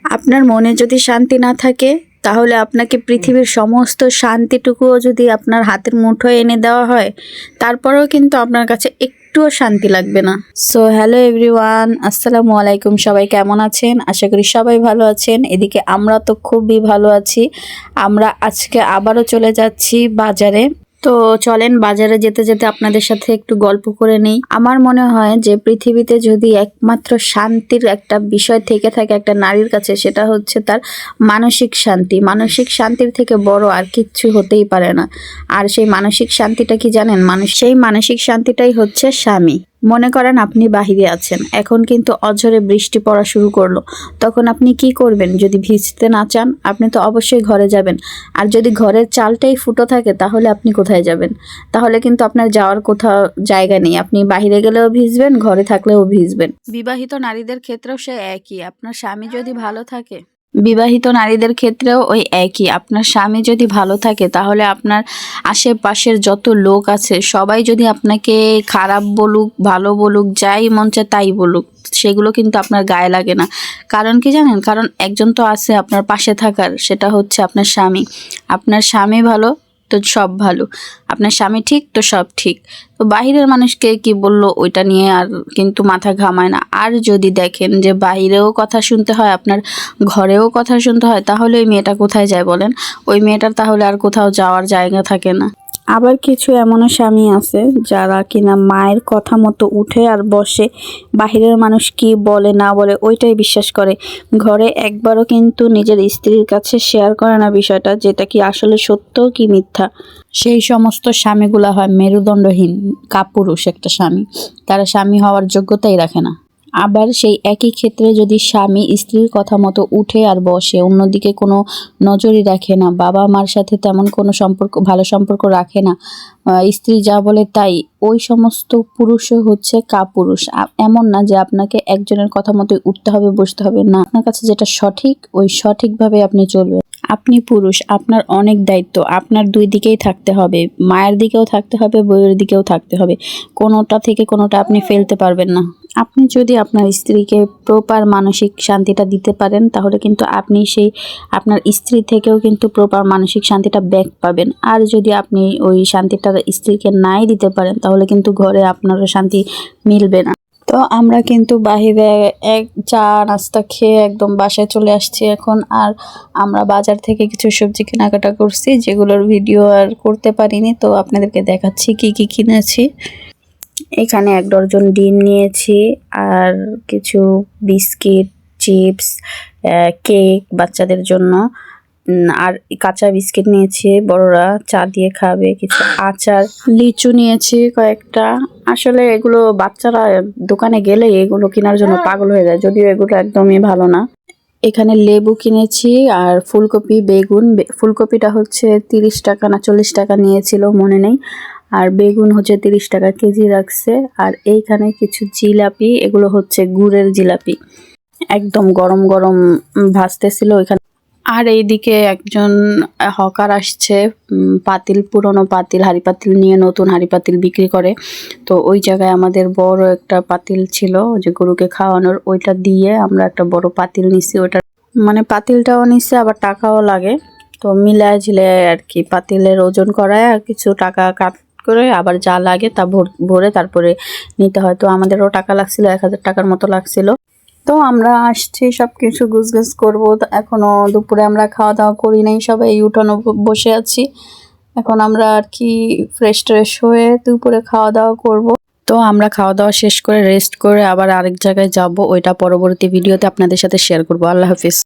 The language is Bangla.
আপনার মনে যদি শান্তি না থাকে তাহলে আপনাকে পৃথিবীর সমস্ত শান্তিটুকুও যদি আপনার হাতের মুঠোয় এনে দেওয়া হয়, তারপরেও কিন্তু আপনার কাছে একটুও শান্তি লাগবে না। সো হ্যালো এভরিওয়ান, আসসালামু আলাইকুম। সবাই কেমন আছেন? আশা করি সবাই ভালো আছেন। এদিকে আমরা তো খুবই ভালো আছি। আমরা আজকে আবারও চলে যাচ্ছি বাজারে। তো চলেন বাজারে যেতে যেতে আপনাদের সাথে একটু গল্প করে নেই। আমার মনে হয় যে পৃথিবীতে যদি একমাত্র শান্তির একটা বিষয় থেকে থাকে একটা নারীর কাছে, সেটা হচ্ছে তার মানসিক শান্তি। মানসিক শান্তির থেকে বড় আর কিচ্ছু হতেই পারে না। আর সেই মানসিক শান্তিটা কি জানেন? সেই মানসিক শান্তিটাই হচ্ছে স্বামী। মনে করেন আপনি বাহিরে আছেন, এখন কিন্তু অঝরে বৃষ্টি পড়া শুরু করলো, তখন আপনি কি করবেন? যদি ভিজতে না চান, আপনি তো অবশ্যই ঘরে যাবেন। আর যদি ঘরের চালটাই ফুটো থাকে, তাহলে আপনি কোথায় যাবেন? তাহলে কিন্তু আপনার যাওয়ার কোথাও জায়গা নেই। আপনি বাহিরে গেলেও ভিজবেন, ঘরে থাকলেও ভিজবেন। বিবাহিত নারীদের ক্ষেত্রেও সে একই। আপনার স্বামী যদি ভালো থাকে, বিবাহিত নারীদের ক্ষেত্রেও ওই একই। আপনার স্বামী যদি ভালো থাকে, তাহলে আপনার আশেপাশের যত লোক আছে সবাই যদি আপনাকে খারাপ বলুক, ভালো বলুক, যাই মন চায় তাই বলুক, সেগুলো কিন্তু আপনার গায়ে লাগে না। কারণ কি জানেন? কারণ একজন তো আছে আপনার পাশে থাকার, সেটা হচ্ছে আপনার স্বামী। আপনার স্বামী ভালো তো সব ভালো, আপনার স্বামী ঠিক তো সব ঠিক। তো বাহিরের মানুষকে কি বললো ওইটা নিয়ে আর কিন্তু মাথা ঘামায় না। আর যদি দেখেন যে বাহিরেও কথা শুনতে হয়, আপনার ঘরেও কথা শুনতে হয়, তাহলে ওই মেয়েটা কোথায় যায় বলেন? ওই মেয়েটার তাহলে আর কোথাও যাওয়ার জায়গা থাকে না। আবার কিছু এমনও স্বামী আছে যারা কিনা মায়ের কথা মতো উঠে আর বসে, বাহিরের মানুষ কি বলে না বলে ওইটাই বিশ্বাস করে। ঘরে একবারও কিন্তু নিজের স্ত্রীর কাছে শেয়ার করে না বিষয়টা, যেটা কি আসলে সত্য কি মিথ্যা। সেই সমস্ত স্বামীগুলা হয় মেরুদণ্ডহীন, কাপুরুষ একটা স্বামী। তারা স্বামী হওয়ার যোগ্যতাই রাখে না। আবার সেই একই ক্ষেত্রে যদি স্বামী স্ত্রীর কথা মতো উঠে আর বসে, অন্যদিকে কোনো নজরই রাখে না, বাবা মার সাথে তেমন কোনো সম্পর্ক, ভালো সম্পর্ক রাখে না, স্ত্রী যা বলে তাই, ওই সমস্ত পুরুষও হচ্ছে কাপুরুষ। এমন না যে আপনাকে একজনের কথা মতোই উঠতে হবে, বসতে হবে না। আপনার কাছে যেটা সঠিক, ওই সঠিকভাবে আপনি চলবেন। আপনি পুরুষ, আপনার অনেক দায়িত্ব, আপনার দুই দিকেই থাকতে হবে। মায়ের দিকেও থাকতে হবে, বউয়ের দিকেও থাকতে হবে। কোনোটা থেকে কোনোটা আপনি ফেলতে পারবেন না। আপনি যদি আপনার স্ত্রীকে প্রপার মানসিক শান্তিটা দিতে পারেন, তাহলে কিন্তু আপনি সেই আপনার স্ত্রী থেকেও কিন্তু প্রপার মানসিক শান্তিটা ব্যাক পাবেন। আর যদি আপনি ওই শান্তিটা স্ত্রীকে নাই দিতে পারেন, তাহলে কিন্তু ঘরে আপনারও শান্তি মিলবে না। তো আমরা কিন্তু বাহিরে চা নাস্তা খেয়ে একদম বাসায় চলে আসছি এখন। আর আমরা বাজার থেকে কিছু সবজি কেনাকাটা করছি, যেগুলোর ভিডিও আর করতে পারিনি, তো আপনাদেরকে দেখাচ্ছি কি কি কিনেছি। এখানে 1 ডজন ডিম নিয়েছি, আর কিছু বিস্কিট, চিপস, কেক বাচ্চাদের জন্য, আর কাঁচা বিস্কিট নিয়েছি, বড়রা চা দিয়ে খাবে, কিছু আচার, লিচু নিয়েছি কয়েকটা। আসলে এগুলো বাচ্চারা দোকানে গেলে এগুলো কেনার জন্য পাগল হয়ে যায়, যদিও এগুলো একদমই ভালো না। এখানে লেবু কিনেছি আর ফুলকপি, বেগুন। ফুলকপিটা হচ্ছে 30 টাকা না 40 টাকা নিয়েছিল, মনে নেই। আর বেগুন হচ্ছে 30 টাকা কেজি রাখছে। আর এইখানে কিছু জিলাপি, এগুলো হচ্ছে গুড়ের জিলাপি, একদম গরম গরম ভাজতেছিল ওইখানে। আর এইদিকে একজন হকার আসছে, পাতিল, পুরনো পাতিল, হাঁড়ি পাতিল নিয়ে নতুন হাঁড়ি পাতিল বিক্রি করে। তো ওই জায়গায় আমাদের বড় একটা পাতিল ছিল যে গরুকে খাওয়ানোর, ওইটা দিয়ে আমরা একটা বড় পাতিল নিছি। ওইটা মানে পাতিলটাও নিচ্ছে, আবার টাকাও লাগে। তো মিলায় ঝিলায় আর কি পাতিলের ওজন করায় আর কিছু টাকা কাট করে, আবার যা লাগে তা ভরে তারপরে নিতে হয়। তো আমাদেরও টাকা লাগছিল, 1000 টাকার মতো লাগছিল। তো আমরা আসছি সব কিছু গুছগাছ করবো। এখনো দুপুরে আমরা খাওয়া দাওয়া করি নাই, সবাই উঠানো বসে আছি। এখন আমরা আর কি ফ্রেশ ট্রেশ হয়ে দুপুরে খাওয়া দাওয়া করব। তো আমরা খাওয়া দাওয়া শেষ করে রেস্ট করে আবার আরেক জায়গায় যাব, ওইটা পরবর্তী ভিডিওতে আপনাদের সাথে শেয়ার করব। আল্লাহ হাফিজ।